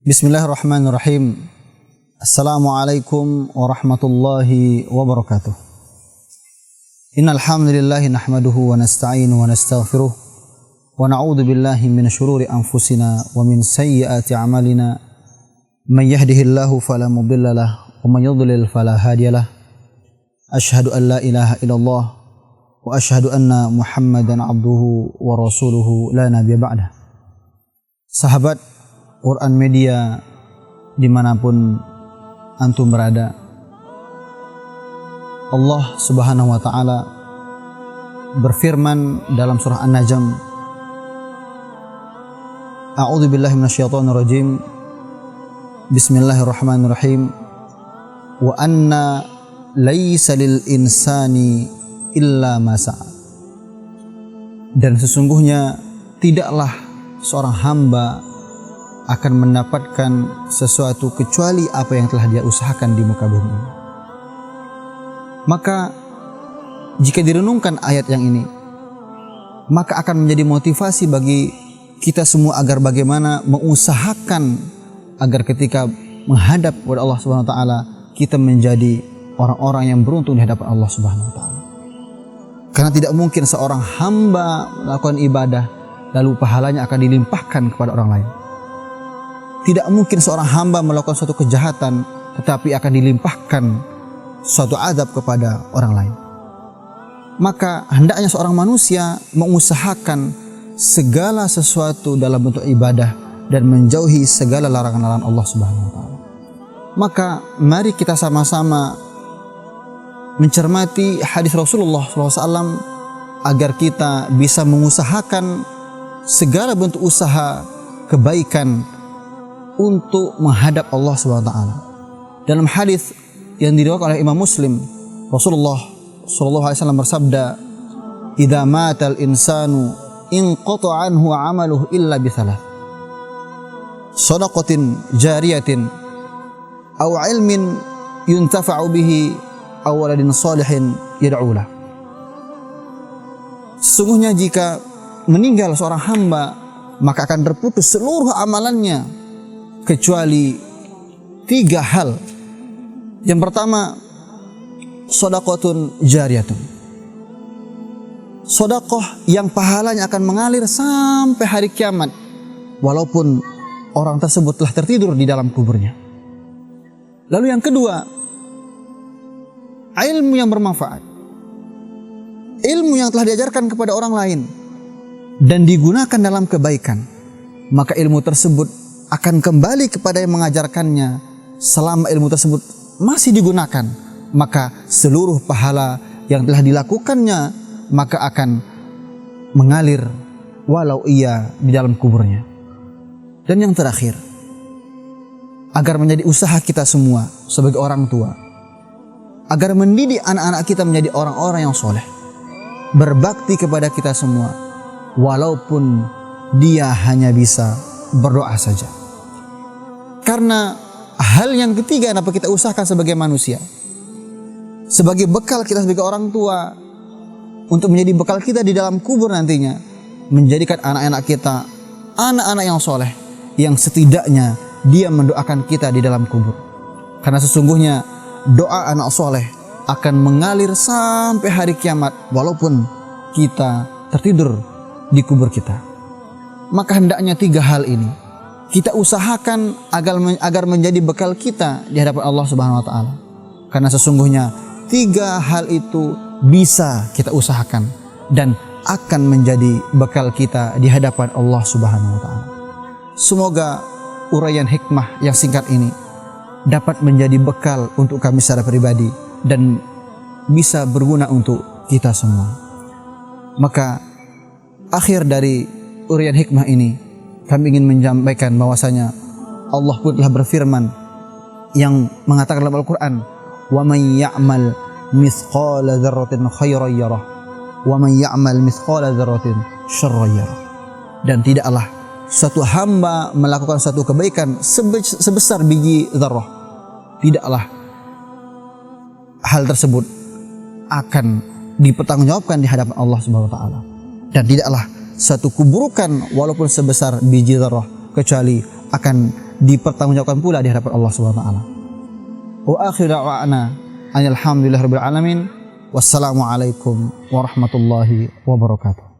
Bismillahirrahmanirrahim. Assalamualaikum warahmatullahi wabarakatuh. Innal hamdalillah nahmaduhu wa nasta'inuhu wa nastaghfiruh wa na'udzu billahi min shururi anfusina wa min sayyiati a'malina. May yahdihillahu fala mudilla lahu wa may yudlil fala hadiyalah. Asyhadu an la ilaha illallah wa asyhadu anna Muhammadan abduhu wa rasuluhu la nabiyya ba'dah. Sahabat Quran Media dimanapun antum berada, Allah Subhanahu wa ta'ala berfirman dalam surah An-Najm, A'udzu billahi minasyaitonir rajim. Bismillahirrahmanirrahim. Wa anna laisa lil insani illa ma sa'a. Dan sesungguhnya tidaklah seorang hamba akan mendapatkan sesuatu kecuali apa yang telah dia usahakan di muka bumi ini. Maka jika direnungkan ayat yang ini, maka akan menjadi motivasi bagi kita semua agar bagaimana mengusahakan agar ketika menghadap kepada Allah Subhanahu wa taala kita menjadi orang-orang yang beruntung di hadapan Allah Subhanahu wa taala. Karena tidak mungkin seorang hamba melakukan ibadah lalu pahalanya akan dilimpahkan kepada orang lain. Tidak mungkin seorang hamba melakukan suatu kejahatan tetapi akan dilimpahkan suatu azab kepada orang lain. Maka hendaknya seorang manusia mengusahakan segala sesuatu dalam bentuk ibadah dan menjauhi segala larangan-larangan Allah Subhanahu wa taala. Maka mari kita sama-sama mencermati hadis Rasulullah SAW agar kita bisa mengusahakan segala bentuk usaha kebaikan untuk menghadap Allah Subhanahu wa taala. Dalam hadis yang diriwayatkan oleh Imam Muslim, Rasulullah sallallahu alaihi wasallam bersabda, "Idza matal insanu inqata anhu 'amaluhu illa bi thalath. Shadaqatin jariyatin aw 'ilmin yuntafa'u bihi aw waladin shalihin yad'u lahu." Sesungguhnya jika meninggal seorang hamba, maka akan terputus seluruh amalannya kecuali 3 hal. Yang pertama, shadaqatun jariyatun. Sedekah yang pahalanya akan mengalir sampai hari kiamat walaupun orang tersebut telah tertidur di dalam kuburnya. Lalu yang kedua, ilmu yang bermanfaat. Ilmu yang telah diajarkan kepada orang lain dan digunakan dalam kebaikan, maka ilmu tersebut akan kembali kepada yang mengajarkannya. Selama ilmu tersebut masih digunakan, maka seluruh pahala yang telah dilakukannya maka akan mengalir walau ia di dalam kuburnya. Dan yang terakhir, agar menjadi usaha kita semua sebagai orang tua, agar mendidik anak-anak kita menjadi orang-orang yang soleh, berbakti kepada kita semua walaupun dia hanya bisa berdoa saja. Karena hal yang ketiga yang dapat kita usahakan sebagai manusia, sebagai bekal kita sebagai orang tua, untuk menjadi bekal kita di dalam kubur nantinya, menjadikan anak-anak kita anak-anak yang soleh, yang setidaknya dia mendoakan kita di dalam kubur. Karena sesungguhnya doa anak soleh akan mengalir sampai hari kiamat walaupun kita tertidur di kubur kita. Maka hendaknya 3 hal ini kita usahakan agar menjadi bekal kita di hadapan Allah Subhanahu wa taala. Karena sesungguhnya 3 hal itu bisa kita usahakan dan akan menjadi bekal kita di hadapan Allah Subhanahu wa taala. Semoga uraian hikmah yang singkat ini dapat menjadi bekal untuk kami secara pribadi dan bisa berguna untuk kita semua. Maka akhir dari uraian hikmah ini kami ingin menyampaikan bahwasanya Allah pun telah berfirman yang mengatakan dalam Al-Quran, "Wa may ya'mal mithqala dzarratin khairan yarah wa man ya'mal mithqala dzarratin syarran yarah. Dan tidaklah suatu hamba melakukan suatu kebaikan sebesar biji dzarrah, tidaklah hal tersebut akan dipertanggungjawabkan di hadapan Allah Subhanahu wa taala. Dan tidaklah suatu keburukan walaupun sebesar biji dzarrah kecuali akan dipertanggungjawabkan pula di hadapan Allah Subhanahu wa taala. Wa akhiru da'wana alhamdulillahirabbil alamin. Wassalamu alaikum warahmatullahi wabarakatuh.